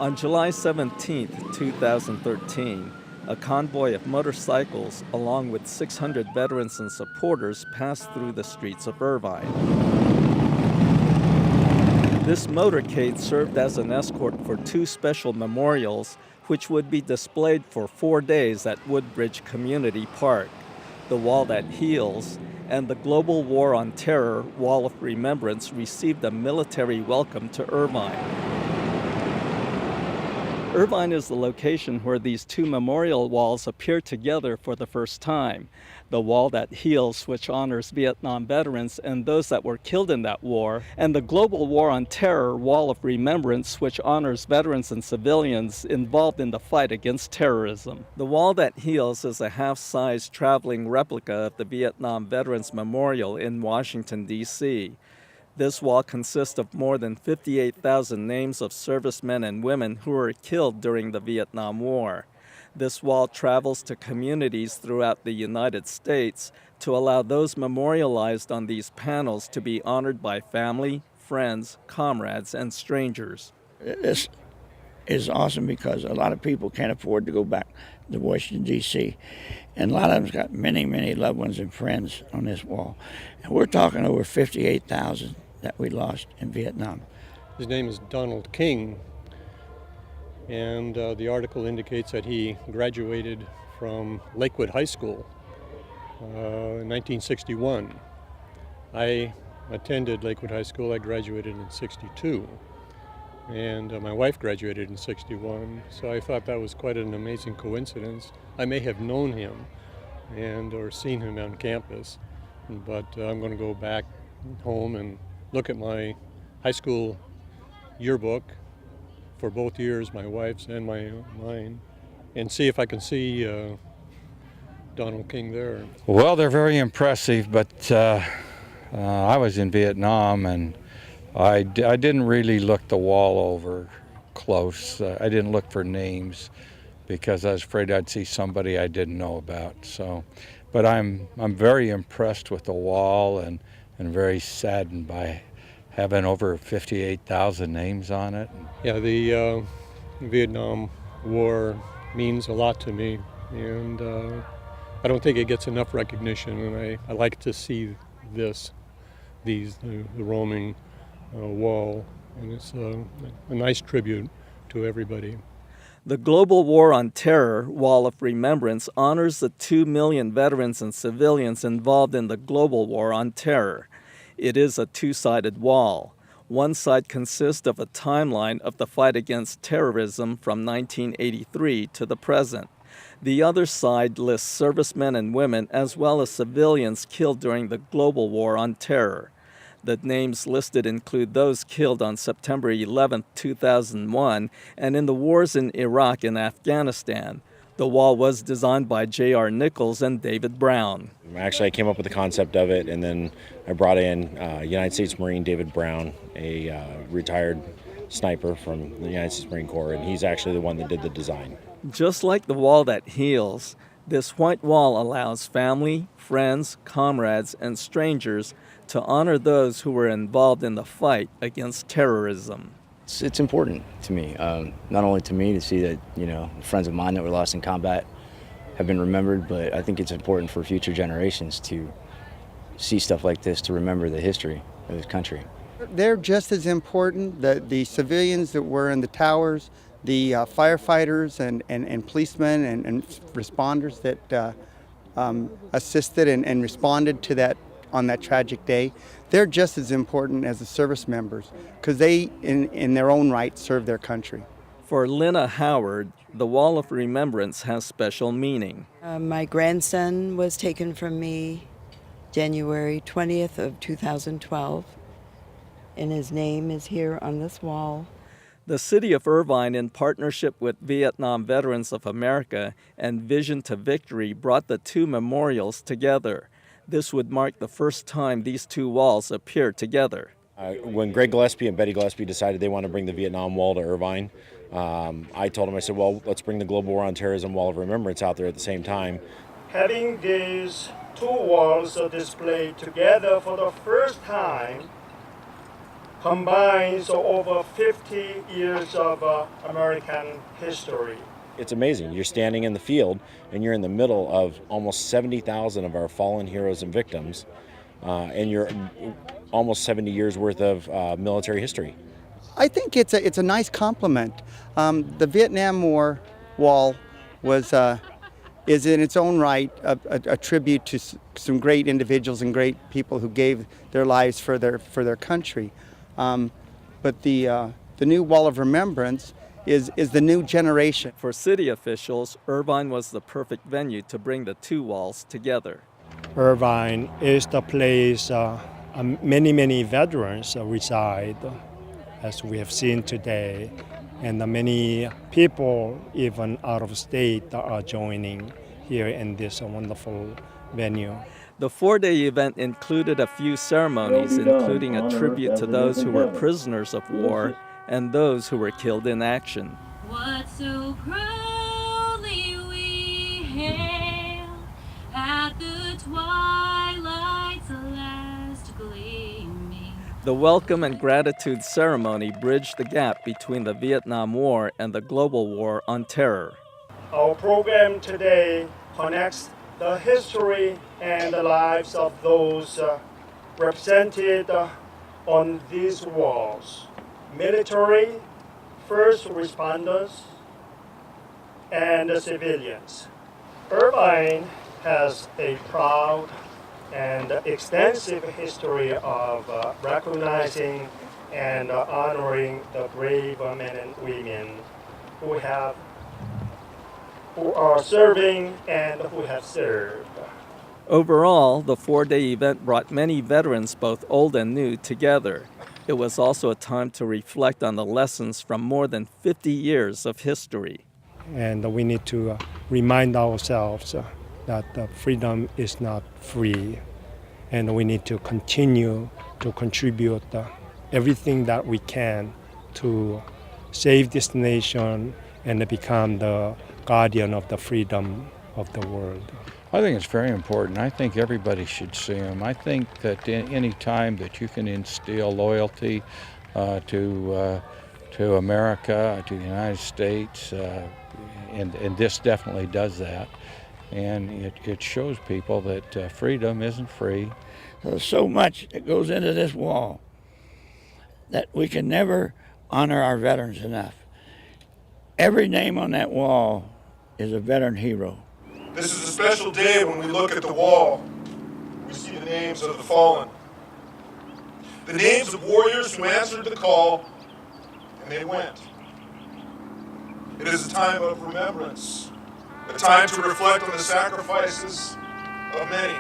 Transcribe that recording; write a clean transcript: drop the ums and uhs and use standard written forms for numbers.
On July 17, 2013, a convoy of motorcycles, along with 600 veterans and supporters, passed through the streets of Irvine. This motorcade served as an escort for two special memorials, which would be displayed for 4 days at Woodbridge Community Park: the Wall That Heals and the Global War on Terror Wall of Remembrance received a military welcome to Irvine. Irvine is the location where these two memorial walls appear together for the first time. The Wall That Heals, which honors Vietnam veterans and those that were killed in that war, and the Global War on Terror Wall of Remembrance, which honors veterans and civilians involved in the fight against terrorism. The Wall That Heals is a half-size traveling replica of the Vietnam Veterans Memorial in Washington, D.C. This wall consists of more than 58,000 names of servicemen and women who were killed during the Vietnam War. This wall travels to communities throughout the United States to allow those memorialized on these panels to be honored by family, friends, comrades, and strangers. This is awesome because a lot of people can't afford to go back to Washington, D.C., and a lot of them's got many, many loved ones and friends on this wall. And we're talking over 58,000 that we lost in Vietnam. His name is Donald King, and the article indicates that he graduated from Lakewood High School in 1961. I attended Lakewood High School. I graduated in 62, and my wife graduated in 61, so I thought that was quite an amazing coincidence. I may have known him or seen him on campus, but I'm going to go back home and look at my high school yearbook for both years, my wife's and mine, and see if I can see Donald King there. Well, they're very impressive, but I was in Vietnam, and I didn't really look the wall over close. I didn't look for names because I was afraid I'd see somebody I didn't know about. So, but I'm very impressed with the wall and very saddened by having over 58,000 names on it. Yeah, the Vietnam War means a lot to me, and I don't think it gets enough recognition, and I like to see the roaming wall, and it's a nice tribute to everybody. The Global War on Terror Wall of Remembrance honors the 2 million veterans and civilians involved in the global war on terror. It is a two-sided wall. One side consists of a timeline of the fight against terrorism from 1983 to the present. The other side lists servicemen and women as well as civilians killed during the global war on terror. The names listed include those killed on September 11, 2001, and in the wars in Iraq and Afghanistan. The wall was designed by J.R. Nichols and David Brown. Actually, I came up with the concept of it, and then I brought in United States Marine David Brown, a retired sniper from the United States Marine Corps, and he's actually the one that did the design. Just like the Wall That Heals, this white wall allows family, friends, comrades, and strangers to honor those who were involved in the fight against terrorism. It's important to me, not only to me to see that, friends of mine that were lost in combat have been remembered, but I think it's important for future generations to see stuff like this, to remember the history of this country. They're just as important, the civilians that were in the towers, the firefighters and policemen and responders that assisted and responded to that on that tragic day. They're just as important as the service members because they, in their own right, serve their country. For Lynna Howard, the Wall of Remembrance has special meaning. My grandson was taken from me January 20th of 2012, and his name is here on this wall. The city of Irvine, in partnership with Vietnam Veterans of America and Vision to Victory, brought the two memorials together. This would mark the first time these two walls appear together. When Greg Gillespie and Betty Gillespie decided they want to bring the Vietnam Wall to Irvine, I told them, I said, well, let's bring the Global War on Terrorism Wall of Remembrance out there at the same time. Having these two walls displayed together for the first time combines over 50 years of American history. It's amazing. You're standing in the field and you're in the middle of almost 70,000 of our fallen heroes and victims, and you're almost 70 years worth of military history. I think it's a nice compliment. The Vietnam War wall is in its own right a tribute to some great individuals and great people who gave their lives for their country. But the new Wall of Remembrance is the new generation. For city officials, Irvine was the perfect venue to bring the two walls together. Irvine is the place many veterans reside, as we have seen today, and many people even out of state are joining here in this wonderful venue. The 4-day event included a few ceremonies, including a tribute to those who were prisoners of war and those who were killed in action. What so proudly we hail at the twilight's last gleaming. The welcome and gratitude ceremony bridged the gap between the Vietnam War and the global war on terror. Our program today connects the history and the lives of those represented on these walls: military, first responders, and civilians. Irvine has a proud and extensive history of recognizing and honoring the brave men and women who are serving and who have served. Overall, the 4-day event brought many veterans, both old and new, together. It was also a time to reflect on the lessons from more than 50 years of history. And we need to remind ourselves that freedom is not free, and we need to continue to contribute everything that we can to save this nation and become the guardian of the freedom of the world. I think it's very important. I think everybody should see them. I think that any time that you can instill loyalty to America, to the United States, and this definitely does that, and it shows people that freedom isn't free. There's so much that goes into this wall that we can never honor our veterans enough. Every name on that wall is a veteran hero. This is a special day when we look at the wall. We see the names of the fallen. The names of warriors who answered the call, and they went. It is a time of remembrance, a time to reflect on the sacrifices of many.